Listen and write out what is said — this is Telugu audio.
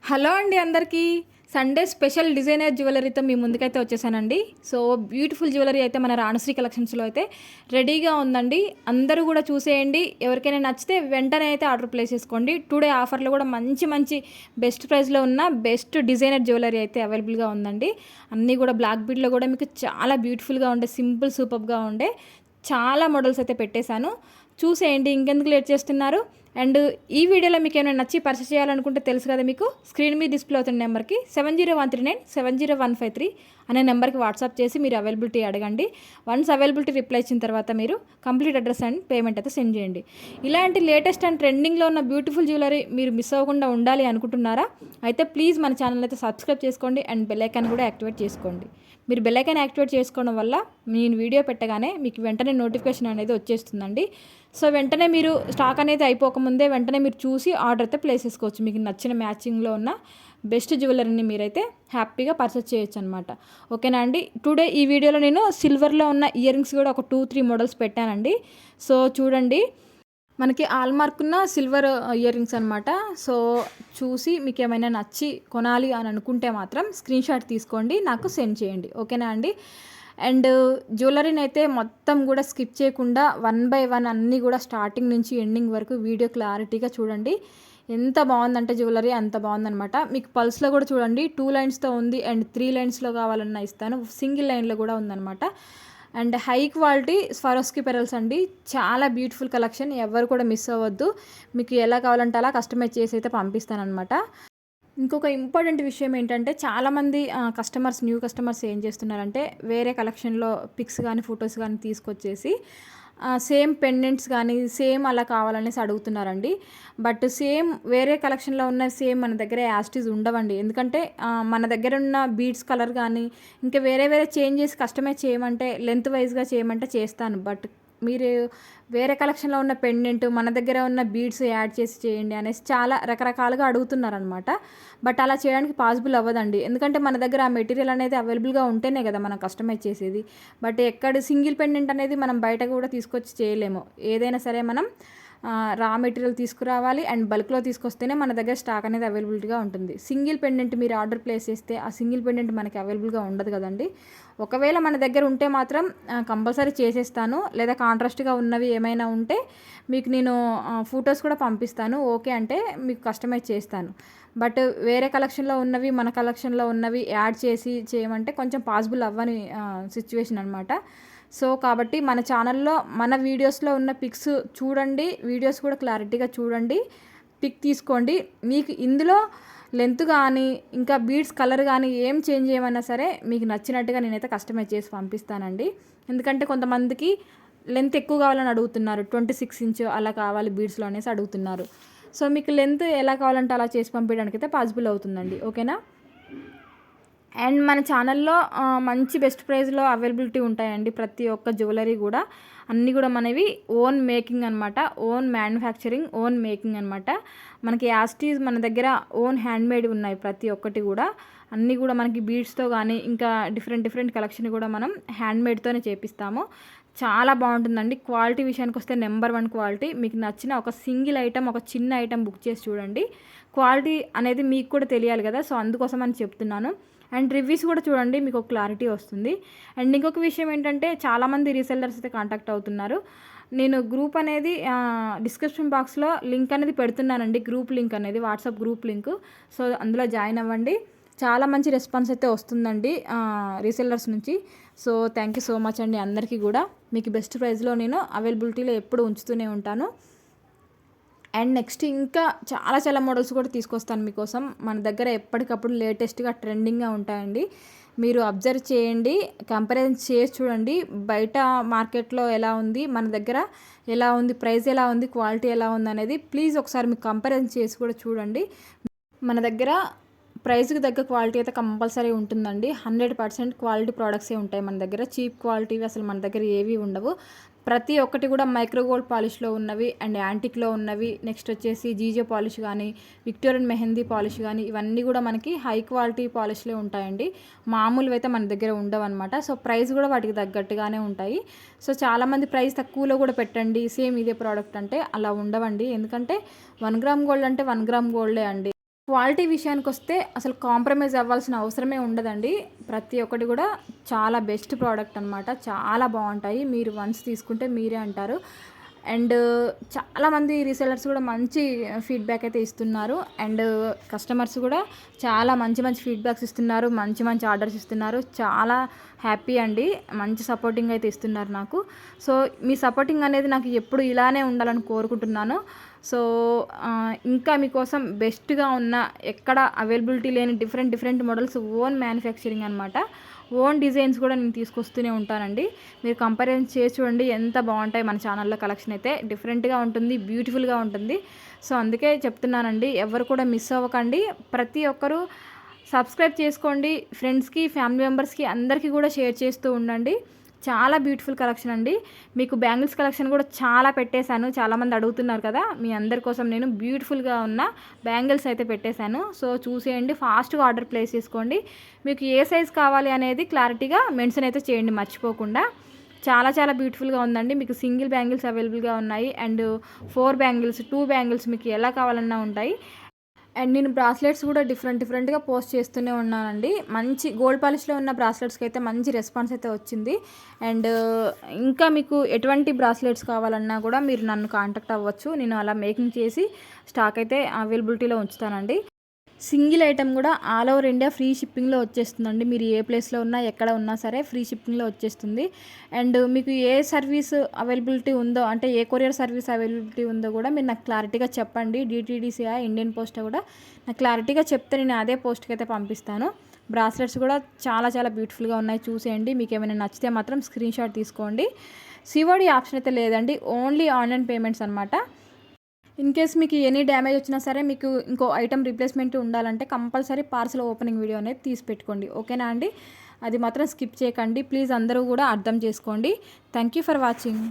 హలో అండి అందరికీ. సండే స్పెషల్ డిజైనర్ జ్యువెలరీతో మీ ముందుకైతే వచ్చేసానండి. సో బ్యూటిఫుల్ జ్యువెలరీ అయితే మన రాణశ్రీ కలెక్షన్స్లో అయితే రెడీగా ఉందండి. అందరూ కూడా చూసేయండి. ఎవరికైనా నచ్చితే వెంటనే అయితే ఆర్డర్ ప్లేస్ చేసుకోండి. టుడే ఆఫర్లో కూడా మంచి మంచి బెస్ట్ ప్రైస్లో ఉన్న బెస్ట్ డిజైనర్ జ్యువెలరీ అయితే అవైలబుల్గా ఉందండి. అన్నీ కూడా బ్లాక్ బీడ్లో కూడా మీకు చాలా బ్యూటిఫుల్గా ఉండే, సింపుల్ సూపర్గా ఉండే చాలా మోడల్స్ అయితే పెట్టేశాను. చూసేయండి, ఇంకెందుకు లేట్ చేస్తున్నారు. అండ్ ఈ వీడియోలో మీకు ఏమైనా నచ్చి పర్చేస్ చేయాలనుకుంటే తెలుసు కదా, మీకు స్క్రీన్ మీద డిస్ప్లే అవుతున్న నెంబర్కి 7013970153 అనే నెంబర్కి వాట్సాప్ చేసి మీరు అవైలబిలిటీ అడగండి. వన్స్ అవైలబిలిటీ రిప్లై ఇచ్చిన తర్వాత మీరు కంప్లీట్ అడ్రస్ అండ్ పేమెంట్ అయితే సెండ్ చేయండి. ఇలాంటి లేటెస్ట్ అండ్ ట్రెండింగ్లో ఉన్న బ్యూటిఫుల్ జ్యువెలరీ మీరు మిస్ అవ్వకుండా ఉండాలి అనుకుంటున్నారా? అయితే ప్లీజ్ మన ఛానల్ అయితే సబ్స్క్రైబ్ చేసుకోండి అండ్ బెల్ ఐకాన్ కూడా యాక్టివేట్ చేసుకోండి. మీరు బెల్ ఐకాన్ యాక్టివేట్ చేసుకోవడం వల్ల నేను వీడియో పెట్టగానే మీకు వెంటనే నోటిఫికేషన్ అనేది వచ్చేస్తుందండి. సో వెంటనే మీరు స్టాక్ అనేది అయిపోకముందే వెంటనే మీరు చూసి ఆర్డర్ అయితే ప్లేస్ చేసుకోవచ్చు. మీకు నచ్చిన మ్యాచింగ్లో ఉన్న బెస్ట్ జ్యువెలరీని మీరైతే హ్యాపీగా పర్చేస్ చేయొచ్చు అనమాట. ఓకేనా అండి. టుడే ఈ వీడియోలో నేను సిల్వర్లో ఉన్న ఇయర్ రింగ్స్ కూడా ఒక 2-3 మోడల్స్ పెట్టానండి. సో చూడండి, మనకి ఆల్మార్క్ ఉన్న సిల్వర్ ఇయర్ రింగ్స్ అనమాట. సో చూసి మీకు ఏమైనా నచ్చి కొనాలి అని అనుకుంటే మాత్రం స్క్రీన్ షాట్ తీసుకోండి, నాకు సెండ్ చేయండి. ఓకేనా అండి. అండ్ జ్యువెలరీని అయితే మొత్తం కూడా స్కిప్ చేయకుండా 1 by 1 అన్నీ కూడా స్టార్టింగ్ నుంచి ఎండింగ్ వరకు వీడియో క్లారిటీగా చూడండి. ఎంత బాగుందంటే జ్యువెలరీ అంత బాగుందనమాట. మీకు పల్స్లో కూడా చూడండి, 2 లైన్స్తో ఉంది అండ్ 3 లైన్స్లో కావాలన్నా ఇస్తాను, సింగిల్ లైన్లో కూడా ఉందన్నమాట. అండ్ హై క్వాలిటీ స్వారోస్కీ పెరల్స్ అండి. చాలా బ్యూటిఫుల్ కలెక్షన్, ఎవరు కూడా మిస్ అవ్వద్దు. మీకు ఎలా కావాలంటే అలా కస్టమైజ్ చేసి అయితే పంపిస్తానమాట. ఇంకొక ఇంపార్టెంట్ విషయం ఏంటంటే, చాలామంది కస్టమర్స్, న్యూ కస్టమర్స్ ఏం చేస్తున్నారంటే వేరే కలెక్షన్లో పిక్స్ కానీ ఫొటోస్ కానీ తీసుకొచ్చేసి సేమ్ పెండెంట్స్ కానీ సేమ్ అలా కావాలనేసి అడుగుతున్నారండి. బట్ సేమ్ వేరే కలెక్షన్లో ఉన్న సేమ్ మన దగ్గర యాస్టీస్ ఉండవండి. ఎందుకంటే మన దగ్గర ఉన్న బీడ్స్ కలర్ కానీ ఇంకా వేరే వేరే చేంజ్ చేసి కస్టమైజ్ చేయమంటే, లెంత్ వైజ్గా చేయమంటే చేస్తాను. బట్ మీరు వేరే కలెక్షన్లో ఉన్న పెండెంట్ మన దగ్గర ఉన్న బీడ్స్ యాడ్ చేసి చేయండి అనేసి చాలా రకరకాలుగా అడుగుతున్నారనమాట. బట్ అలా చేయడానికి పాసిబుల్ అవ్వదండి. ఎందుకంటే మన దగ్గర ఆ మెటీరియల్ అనేది అవైలబుల్గా ఉంటేనే కదా మనం కస్టమైజ్ చేసేది. బట్ ఎక్కడ సింగిల్ పెండెంట్ అనేది మనం బయట కూడా తీసుకొచ్చి చేయలేము. ఏదైనా సరే మనం రా మెటీరియల్ తీసుకురావాలి అండ్ బల్క్లో తీసుకొస్తేనే మన దగ్గర స్టాక్ అనేది అవైలబిలిటీగా ఉంటుంది. సింగిల్ పెండెంట్ మీరు ఆర్డర్ ప్లేస్ చేస్తే ఆ సింగిల్ పెండెంట్ మనకి అవైలబుల్గా ఉండదు కదండి. ఒకవేళ మన దగ్గర ఉంటే మాత్రం కంపల్సరీ చేసేస్తాను, లేదా కాంట్రాస్ట్గా ఉన్నవి ఏమైనా ఉంటే మీకు నేను ఫొటోస్ కూడా పంపిస్తాను. ఓకే అంటే మీకు కస్టమైజ్ చేస్తాను. బట్ వేరే కలెక్షన్లో ఉన్నవి మన కలెక్షన్లో ఉన్నవి యాడ్ చేసి చేయమంటే కొంచెం పాసిబుల్ అవ్వని సిచ్యువేషన్ అనమాట. సో కాబట్టి మన ఛానల్లో మన వీడియోస్లో ఉన్న పిక్స్ చూడండి, వీడియోస్ కూడా క్లారిటీగా చూడండి, పిక్ తీసుకోండి. మీకు ఇందులో లెంత్ కానీ ఇంకా బీడ్స్ కలర్ కానీ ఏం చేంజ్ చేయమన్నా సరే మీకు నచ్చినట్టుగా నేనైతే కస్టమైజ్ చేసి పంపిస్తానండి. ఎందుకంటే కొంతమందికి లెంత్ ఎక్కువ కావాలని అడుగుతున్నారు, 26 ఇంచ్ అలా కావాలి బీడ్స్లో అనేసి అడుగుతున్నారు. సో మీకు లెంత్ ఎలా కావాలంటే అలా చేసి పంపించడానికి అయితే పాసిబుల్ అవుతుందండి. ఓకేనా. అండ్ మన ఛానల్లో మంచి బెస్ట్ ప్రైస్లో అవైలబిలిటీ ఉంటాయండి. ప్రతి ఒక్క జ్యువెలరీ కూడా అన్నీ కూడా మనవి ఓన్ మేకింగ్ అనమాట, ఓన్ మ్యానుఫ్యాక్చరింగ్, ఓన్ మేకింగ్ అనమాట. మనకి యాస్టీస్ మన దగ్గర ఓన్ హ్యాండ్మేడ్ ఉన్నాయి ప్రతి ఒక్కటి కూడా. అన్నీ కూడా మనకి బీడ్స్తో కానీ ఇంకా డిఫరెంట్ కలెక్షన్ కూడా మనం హ్యాండ్మేడ్తోనే చేపిస్తాము. చాలా బాగుంటుందండి. క్వాలిటీ విషయానికి వస్తే నెంబర్ 1 క్వాలిటీ. మీకు నచ్చిన ఒక సింగిల్ ఐటమ్, ఒక చిన్న ఐటమ్ బుక్ చేసి చూడండి. క్వాలిటీ అనేది మీకు కూడా తెలియాలి కదా, సో అందుకోసం అని చెప్తున్నాను. అండ్ రివ్యూస్ కూడా చూడండి, మీకు ఒక క్లారిటీ వస్తుంది. అండ్ ఇంకొక విషయం ఏంటంటే, చాలామంది రీసెల్లర్స్ అయితే కాంటాక్ట్ అవుతున్నారు. నేను గ్రూప్ అనేది డిస్క్రిప్షన్ బాక్స్లో లింక్ అనేది పెడుతున్నానండి, గ్రూప్ లింక్ అనేది, వాట్సాప్ గ్రూప్ లింక్. సో అందులో జాయిన్ అవ్వండి. చాలా మంచి రెస్పాన్స్ అయితే వస్తుందండి రీసెల్లర్స్ నుంచి. So thank you so much అండి అందరికీ కూడా. మీకు బెస్ట్ ప్రైస్లో నేను అవైలబిలిటీలో ఎప్పుడు ఉంచుతూనే ఉంటాను. అండ్ నెక్స్ట్ ఇంకా చాలా మోడల్స్ కూడా తీసుకొస్తాను మీకోసం. మన దగ్గర ఎప్పటికప్పుడు లేటెస్ట్గా ట్రెండింగ్గా ఉంటాయండి. మీరు అబ్జర్వ్ చేయండి, కంపారిజన్ చేసి చూడండి. బయట మార్కెట్లో ఎలా ఉంది, మన దగ్గర ఎలా ఉంది, ప్రైస్ ఎలా ఉంది, క్వాలిటీ ఎలా ఉంది అనేది ప్లీజ్ ఒకసారి మీకు కంపారిజన్ చేసి కూడా చూడండి. మన దగ్గర ప్రైస్కి తగ్గ క్వాలిటీ అయితే కంపల్సరీ ఉంటుందండి. 100% క్వాలిటీ ప్రోడక్ట్సే ఉంటాయి మన దగ్గర. చీప్ క్వాలిటీవి అసలు మన దగ్గర ఏవి ఉండవు. ప్రతి ఒక్కటి కూడా మైక్రోగోల్డ్ పాలిష్లో ఉన్నవి అండ్ యాంటిక్లో ఉన్నవి, నెక్స్ట్ వచ్చేసి జీజే పాలిష్ కానీ, విక్టోరియన్ మెహందీ పాలిష్ కానీ, ఇవన్నీ కూడా మనకి హై క్వాలిటీ పాలిష్లే ఉంటాయండి. మామూలువి అయితే మన దగ్గర ఉండవు అనమాట. సో ప్రైస్ కూడా వాటికి తగ్గట్టుగానే ఉంటాయి. సో చాలామంది ప్రైస్ తక్కువలో కూడా పెట్టండి సేమ్ ఇదే ప్రోడక్ట్ అంటే, అలా ఉండవండి. ఎందుకంటే 1 గ్రామ్ గోల్డ్ అంటే 1 గ్రామ్ గోల్డే అండి. క్వాలిటీ విషయానికొస్తే అసలు కాంప్రమైజ్ అవ్వాల్సిన అవసరమే ఉండదండి. ప్రతి ఒక్కటి కూడా చాలా బెస్ట్ ప్రోడక్ట్ అనమాట. చాలా బావుంటాయి. మీరు వన్స్ తీసుకుంటే మీరే అంటారు. అండ్ చాలామంది రీసెల్లర్స్ కూడా మంచి ఫీడ్‌బ్యాక్ అయితే ఇస్తున్నారు. అండ్ కస్టమర్స్ కూడా చాలా మంచి మంచి ఫీడ్‌బ్యాక్స్ ఇస్తున్నారు. మంచి మంచి ఆర్డర్స్ ఇస్తున్నారు. చాలా హ్యాపీ అండి. మంచి సపోర్టింగ్ అయితే ఇస్తున్నారు నాకు. సో, మీ సపోర్టింగ్ అనేది నాకు ఎప్పుడు ఇలానే ఉండాలని కోరుకుంటున్నాను. సో, ఇంకా మీకోసం బెస్ట్‌గా ఉన్న ఎక్కడ అవైలబిలిటీ లేని different different models own manufacturing అనమాట. ఓన్ డిజైన్స్ కూడా నేను తీసుకొస్తూనే ఉంటానండి. మీరు కంపారిజన్ చేసి చూడండి ఎంత బాగుంటాయి మన ఛానల్లో కలెక్షన్ అయితే. డిఫరెంట్‌గా ఉంటుంది, బ్యూటిఫుల్‌గా ఉంటుంది. సో, అందుకే చెప్తున్నానండి, ఎవరు కూడా మిస్ అవ్వకండి. ప్రతి ఒక్కరూ సబ్స్క్రైబ్ చేసుకోండి. ఫ్రెండ్స్‌కి, ఫ్యామిలీ మెంబర్స్‌కి అందరికీ కూడా షేర్ చేస్తూ ఉండండి. చాలా బ్యూటిఫుల్ కలెక్షన్ అండి. మీకు బ్యాంగిల్స్ కలెక్షన్ కూడా చాలా పెట్టేశాను. చాలామంది అడుగుతున్నారు కదా! మీ అందరి కోసం నేను బ్యూటిఫుల్‌గా ఉన్న బ్యాంగిల్స్ అయితే పెట్టేశాను. సో, చూసేయండి. ఫాస్ట్‌గా ఆర్డర్ ప్లేస్ చేసుకోండి. మీకు ఏ సైజ్ కావాలి అనేది క్లారిటీగా మెన్షన్ అయితే చేయండి మర్చిపోకుండా. చాలా చాలా బ్యూటిఫుల్‌గా ఉందండి. మీకు సింగిల్ బ్యాంగిల్స్ అవైలబుల్‌గా ఉన్నాయి. అండ్ 4 బ్యాంగిల్స్, 2 బ్యాంగిల్స్ మీకు ఎలా కావాలన్నా ఉంటాయి. అండ్ నేను బ్రాస్లెట్స్ కూడా డిఫరెంట్‌గా పోస్ట్ చేస్తూనే ఉన్నానండి. మంచి గోల్డ్ పాలిష్‌లో ఉన్న బ్రాస్లెట్స్‌కి అయితే మంచి రెస్పాన్స్ అయితే వచ్చింది. అండ్ ఇంకా మీకు ఎటువంటి బ్రాస్లెట్స్ కావాలన్నా కూడా మీరు నన్ను కాంటాక్ట్ అవ్వచ్చు. నేను అలా మేకింగ్ చేసి స్టాక్ అయితే అవైలబిలిటీలో ఉంచుతానండి. సింగిల్ ఐటెం కూడా ఆల్ ఓవర్ ఇండియా ఫ్రీ షిప్పింగ్‌లో వచ్చేస్తుందండి. మీరు ఏ ప్లేస్‌లో ఉన్నా, ఎక్కడ ఉన్నా సరే ఫ్రీ షిప్పింగ్‌లో వచ్చేస్తుంది. అండ్ మీకు ఏ సర్వీస్ అవైలబిలిటీ ఉందో, అంటే ఏ కొరియర్ సర్వీస్ అవైలబిలిటీ ఉందో కూడా మీరు నాకు క్లారిటీగా చెప్పండి. డీటీడీసీయా, ఇండియన్ పోస్టా కూడా నాకు క్లారిటీగా చెప్తే నేను అదే పోస్ట్‌కి అయితే పంపిస్తాను. బ్రాస్లెట్స్ కూడా చాలా చాలా బ్యూటిఫుల్‌గా ఉన్నాయి. చూసేయండి. మీకు ఏమైనా నచ్చితే మాత్రం స్క్రీన్‌షాట్ తీసుకోండి. సిఓడి ఆప్షన్ అయితే లేదండి. ఓన్లీ ఆన్‌లైన్ పేమెంట్స్ అనమాట. ఇన్ కేస్ మీకు ఎనీ డ్యామేజ్ వచ్చినా సరే, మీకు ఇంకో ఐటెం రీప్లేస్మెంట్ ఉండాలంటే కంపల్సరీ పార్సల్ ఓపెనింగ్ వీడియో అనేది తీసి పెట్టుకోండి. ఓకేనా అండి? అది మాత్రం స్కిప్ చేయకండి. ప్లీజ్ అందరూ కూడా అర్థం చేసుకోండి. Thank you for watching.